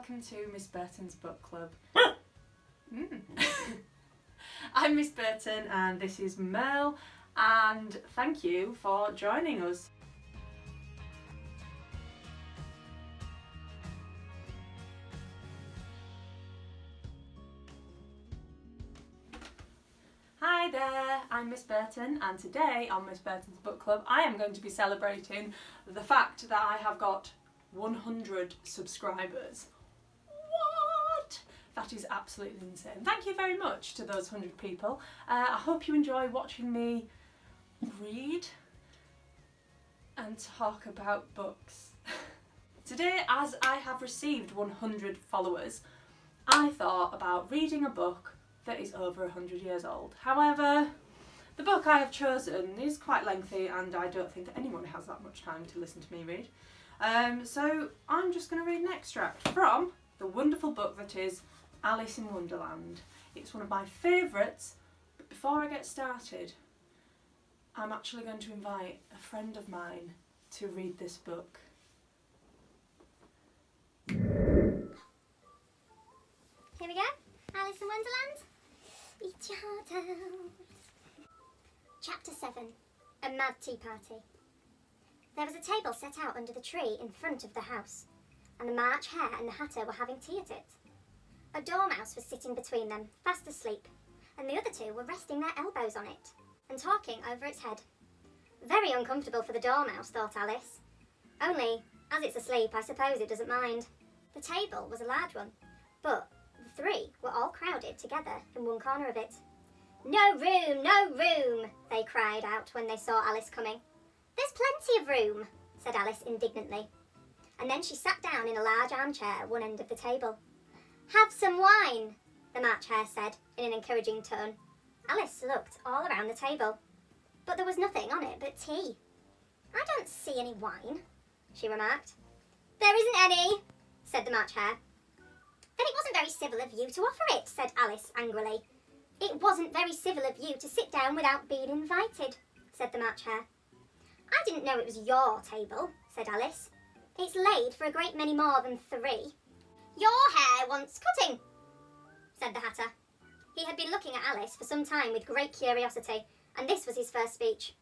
welcome to Miss Burton's book club. I'm Miss Burton and this is Mel, and thank you for joining us. Hi there, I'm Miss Burton, and today on Miss Burton's book club I am going to be celebrating the fact that I have got 100 subscribers. What? That is absolutely insane. Thank you very much to those 100 people. I hope you enjoy watching me read and talk about books. Today, as I have received 100 followers, I thought about reading a book that is over 100 years old. However, the book I have chosen is quite lengthy and I don't think that anyone has that much time to listen to me read. So I'm just going to read an extract from the wonderful book that is Alice in Wonderland. It's one of my favourites, but before I get started, I'm actually going to invite a friend of mine to read this book. Here we go, Alice in Wonderland. Eat your heart out. Chapter 7. A Mad Tea Party. There was a table set out under the tree in front of the house, and the March Hare and the Hatter were having tea at it. A Dormouse was sitting between them, fast asleep, and the other two were resting their elbows on it and talking over its head. Very uncomfortable for the Dormouse, thought Alice. Only, as it's asleep, I suppose it doesn't mind. The table was a large one, but the three were all crowded together in one corner of it. "No room, no room!" they cried out when they saw Alice coming. "There's plenty of room," said Alice indignantly. And then she sat down in a large armchair at one end of the table. "Have some wine," the March Hare said in an encouraging tone. Alice looked all around the table, but there was nothing on it but tea. "I don't see any wine," she remarked. "There isn't any," said the March Hare. "Then it wasn't very civil of you to offer it," said Alice angrily. "It wasn't very civil of you to sit down without being invited," said the March Hare. "I didn't know it was your table," said Alice. "It's laid for a great many more than 3. "Your hair wants cutting," said the Hatter. He had been looking at Alice for some time with great curiosity, and this was his first speech.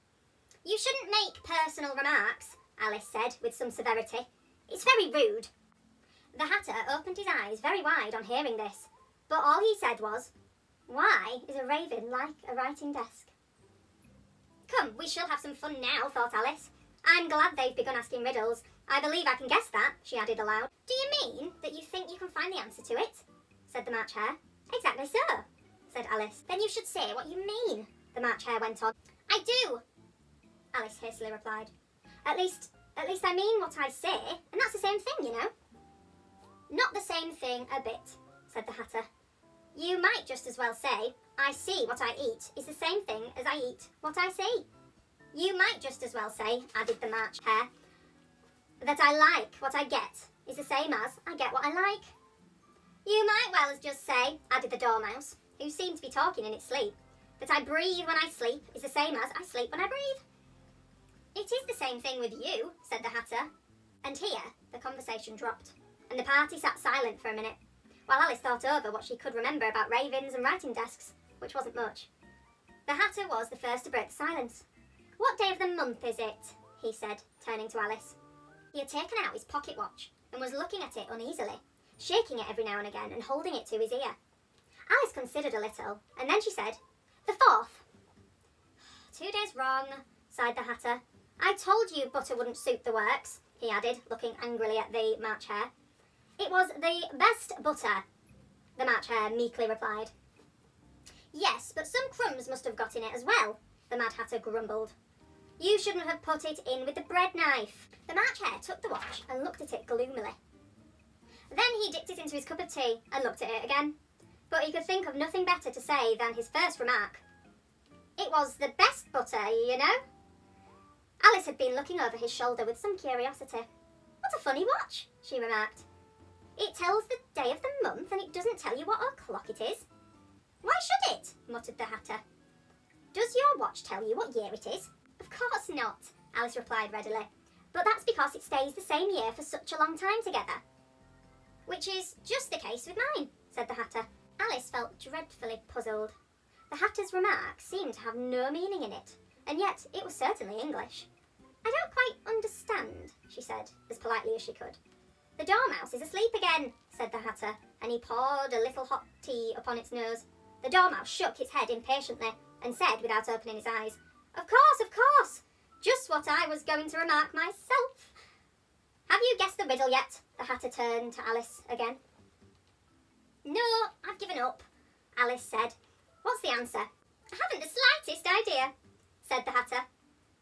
"You shouldn't make personal remarks," Alice said with some severity. "It's very rude." The Hatter opened his eyes very wide on hearing this, but all he said was, "Why is a raven like a writing desk?" "Come, we shall have some fun now," thought Alice. "I'm glad they've begun asking riddles. I believe I can guess that," she added aloud. "Do you mean that you think you can find the answer to it?" said the March Hare. "Exactly so," said Alice. "Then you should say what you mean," the March Hare went on. "I do," Alice hastily replied. At least I mean what I say, and that's the same thing, you know." "Not the same thing a bit," said the Hatter. "You might just as well say, 'I see what I eat is the same thing as I eat what I see.'" "You might just as well say," added the March Hare, "that I like what I get is the same as I get what I like." "You might well as just say," added the Dormouse, who seemed to be talking in its sleep, "that I breathe when I sleep is the same as I sleep when I breathe." "It is the same thing with you," said the Hatter. And here the conversation dropped, and the party sat silent for a minute, while Alice thought over what she could remember about ravens and writing desks, which wasn't much. The Hatter was the first to break the silence. "What day of the month is it?" he said, turning to Alice. He had taken out his pocket watch and was looking at it uneasily, shaking it every now and again and holding it to his ear. Alice considered a little, and then she said, "The 4th. "2 days wrong," sighed the Hatter. "I told you butter wouldn't suit the works," he added, looking angrily at the March Hare. "It was the best butter," the March Hare meekly replied. "Yes, but some crumbs must have got in it as well," the Mad Hatter grumbled. "You shouldn't have put it in with the bread knife." The March Hare took the watch and looked at it gloomily. Then he dipped it into his cup of tea and looked at it again, but he could think of nothing better to say than his first remark. "It was the best butter, you know." Alice had been looking over his shoulder with some curiosity. "What a funny watch," she remarked. "It tells the day of the month and it doesn't tell you what o'clock it is." "Why should it?" muttered the Hatter. "Does your watch tell you what year it is?" "Of course not," Alice replied readily. "But that's because it stays the same year for such a long time together." Which is just the case with mine, said the Hatter. Alice felt dreadfully puzzled. The Hatter's remark seemed to have no meaning in it, and yet it was certainly English. I don't quite understand, she said, as politely as she could. The Dormouse is asleep again, said the Hatter, and he poured a little hot tea upon its nose. The Dormouse shook its head impatiently and said, without opening his eyes, Of course, just what I was going to remark myself. Have you guessed the riddle yet? The Hatter turned to Alice again. No, I've given up, Alice said. What's the answer? I haven't the slightest idea, said the Hatter.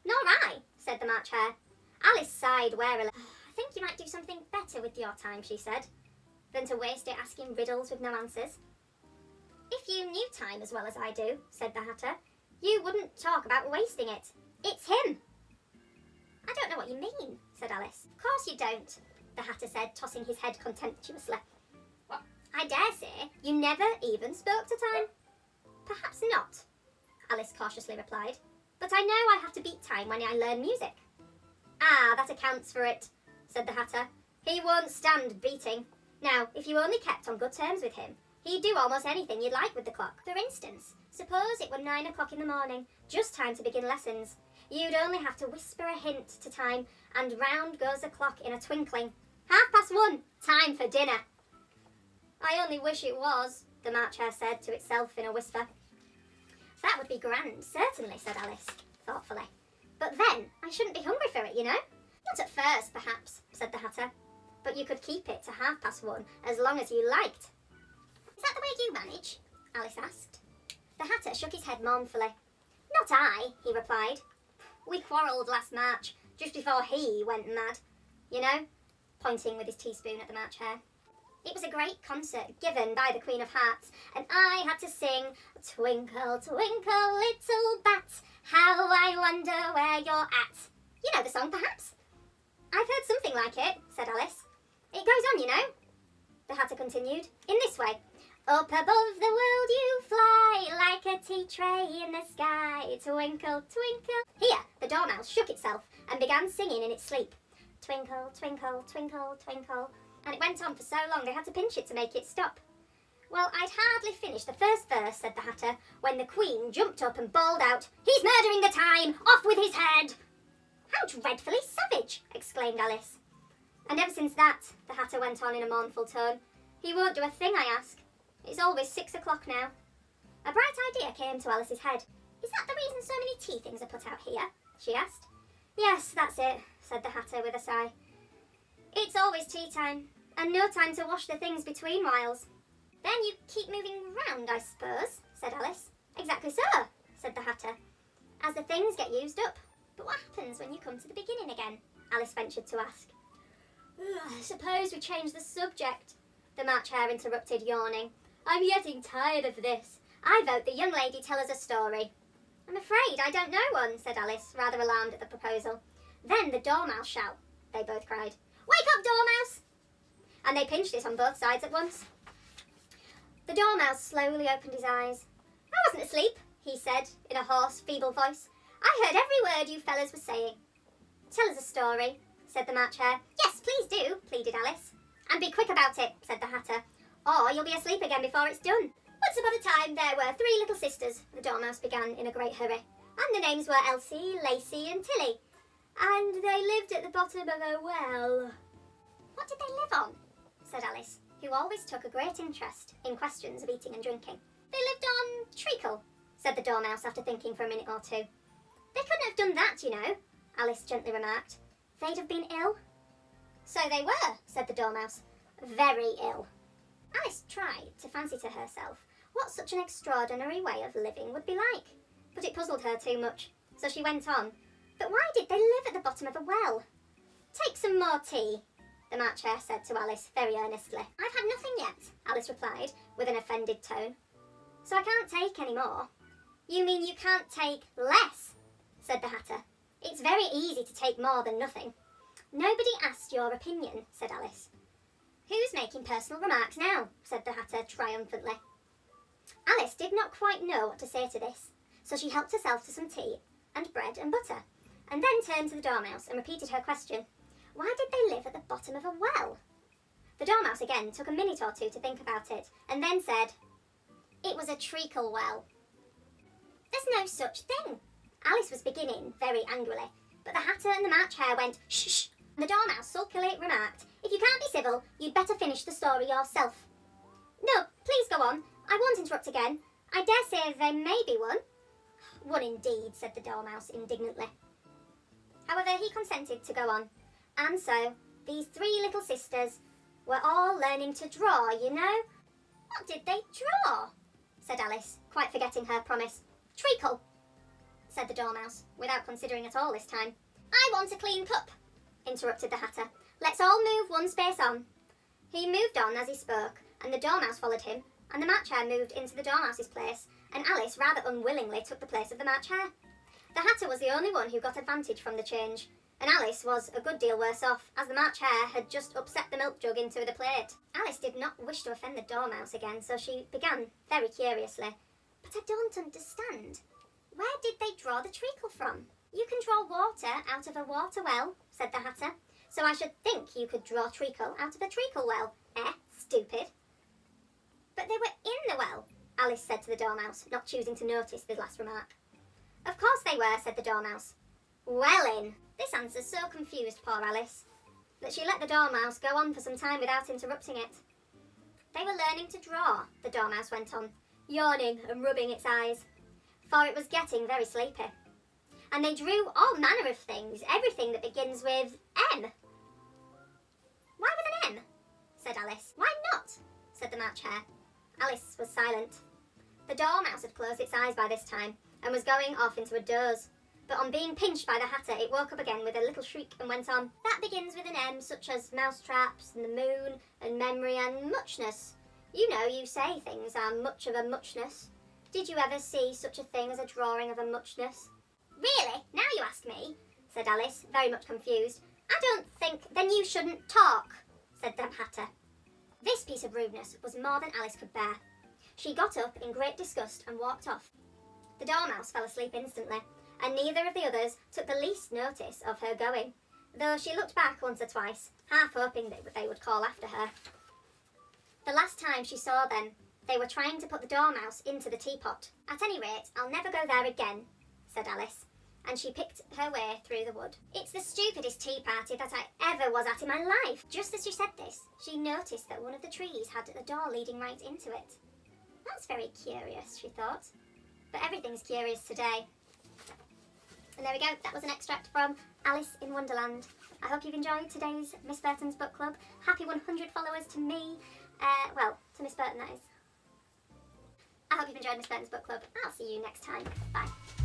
Nor I, said the March Hare. Alice sighed wearily. I think you might do something better with your time, she said, than to waste it asking riddles with no answers. If you knew time as well as I do, said the Hatter, you wouldn't talk about wasting it. It's him. I don't know what you mean, said Alice. Of course you don't, the Hatter said, tossing his head contemptuously. I dare say you never even spoke to time. Perhaps not, Alice cautiously replied, but I know I have to beat time when I learn music. Ah, that accounts for it, said the Hatter. He won't stand beating. Now, if you only kept on good terms with him, he'd do almost anything you'd like with the clock. For instance, suppose it were 9 o'clock in the morning, just time to begin lessons. You'd only have to whisper a hint to time, and round goes the clock in a twinkling. 1:30, time for dinner. I only wish it was, the March Hare said to itself in a whisper. That would be grand, certainly, said Alice, thoughtfully. But then I shouldn't be hungry for it, you know. Not at first, perhaps, said the Hatter. But you could keep it to 1:30 as long as you liked. Is that the way you manage? Alice asked. The Hatter shook his head mournfully. Not I, he replied. We quarrelled last March, just before he went mad. You know, pointing with his teaspoon at the March Hare. It was a great concert given by the Queen of Hearts, and I had to sing, Twinkle, twinkle, little bat, how I wonder where you're at. You know the song, perhaps? I've heard something like it, said Alice. It goes on, you know, the Hatter continued, in this way. Up above the world you fly, like a tea tray in the sky, twinkle, twinkle. Here, the Dormouse shook itself and began singing in its sleep. Twinkle, twinkle, twinkle, twinkle. And it went on for so long they had to pinch it to make it stop. Well, I'd hardly finished the first verse, said the Hatter, when the Queen jumped up and bawled out, He's murdering the time! Off with his head! How dreadfully savage! Exclaimed Alice. And ever since that, the Hatter went on in a mournful tone, he won't do a thing I ask. It's always 6 o'clock now. A bright idea came to Alice's head. Is that the reason so many tea things are put out here? She asked. Yes, that's it, said the Hatter with a sigh. It's always tea time, and no time to wash the things between whiles. Then you keep moving round, I suppose, said Alice. Exactly so, said the Hatter, as the things get used up. But what happens when you come to the beginning again? Alice ventured to ask. Suppose we change the subject, the March Hare interrupted, yawning. I'm getting tired of this. I vote the young lady tell us a story. I'm afraid I don't know one, said Alice, rather alarmed at the proposal. Then the Dormouse shall, they both cried. Wake up, Dormouse! And they pinched it on both sides at once. The Dormouse slowly opened his eyes. I wasn't asleep, he said, in a hoarse, feeble voice. I heard every word you fellas were saying. Tell us a story, said the March Hare. Yes, please do, pleaded Alice. And be quick about it, said the Hatter, or you'll be asleep again before it's done. Once upon a time there were 3 little sisters, the Dormouse began in a great hurry, and the names were Elsie, Lacey and Tilly, and they lived at the bottom of a well. What did they live on? Said Alice, who always took a great interest in questions of eating and drinking. They lived on treacle, said the Dormouse after thinking for a minute or two. They couldn't have done that, you know, Alice gently remarked. They'd have been ill. So they were, said the Dormouse, very ill. Alice tried to fancy to herself what such an extraordinary way of living would be like, but it puzzled her too much, so she went on. But why did they live at the bottom of a well? Take some more tea, the March Hare said to Alice very earnestly. I've had nothing yet, Alice replied with an offended tone. So I can't take any more. You mean you can't take less, said the Hatter. It's very easy to take more than nothing. Nobody asked your opinion, said Alice. Who's making personal remarks now? Said the Hatter triumphantly. Alice did not quite know what to say to this, so she helped herself to some tea and bread and butter, and then turned to the Dormouse and repeated her question. Why did they live at the bottom of a well? The Dormouse again took a minute or two to think about it, and then said, "It was a treacle well." "There's no such thing." Alice was beginning very angrily, but the Hatter and the March Hare went, "Shh, shh." And the Dormouse sulkily remarked, "If you can't be civil, you'd better finish the story yourself." "No, please go on. I won't interrupt again. I dare say there may be one." "One indeed," said the Dormouse indignantly. However, he consented to go on. "And so, these three little sisters were all learning to draw, you know." "What did they draw?" said Alice, quite forgetting her promise. "Treacle," said the Dormouse, without considering at all this time. "I want a clean cup," interrupted the Hatter. "Let's all move one space on." He moved on as he spoke, and the Dormouse followed him, and the March Hare moved into the Dormouse's place, and Alice rather unwillingly took the place of the March Hare. The Hatter was the only one who got advantage from the change, and Alice was a good deal worse off, as the March Hare had just upset the milk jug into the plate. Alice did not wish to offend the Dormouse again, so she began very curiously. "But I don't understand. Where did they draw the treacle from?" "You can draw water out of a water well," said the Hatter. "So I should think you could draw treacle out of a treacle well, stupid." "But they were in the well," Alice said to the Dormouse, not choosing to notice the last remark. "Of course they were," said the Dormouse. "Well in." This answer so confused poor Alice that she let the Dormouse go on for some time without interrupting it. "They were learning to draw," the Dormouse went on, yawning and rubbing its eyes, for it was getting very sleepy. "And they drew all manner of things, everything that begins with M." "Why with an M?" said Alice. "Why not?" said the March Hare. Alice was silent. The Dormouse had closed its eyes by this time and was going off into a doze, but on being pinched by the Hatter it woke up again with a little shriek and went on. "That begins with an M, such as mousetraps and the moon and memory and muchness. You know, you say things are much of a muchness. Did you ever see such a thing as a drawing of a muchness?" "Really? Now you ask me," said Alice, very much confused. "I don't think—" "Then you shouldn't talk," said the Hatter. This piece of rudeness was more than Alice could bear. She got up in great disgust and walked off. The Dormouse fell asleep instantly, and neither of the others took the least notice of her going, though she looked back once or twice, half hoping that they would call after her. The last time she saw them, they were trying to put the Dormouse into the teapot. "At any rate, I'll never go there again," said Alice, and she picked her way through the wood. "It's the stupidest tea party that I ever was at in my life." Just as she said this, she noticed that one of the trees had a door leading right into it. "That's very curious," she thought. But everything's curious today. And there we go, that was an extract from Alice in Wonderland. I hope you've enjoyed today's Miss Burton's Book Club. Happy 100 followers to me. To Miss Burton, that is. I hope you've enjoyed Miss Burton's Book Club. I'll see you next time. Bye.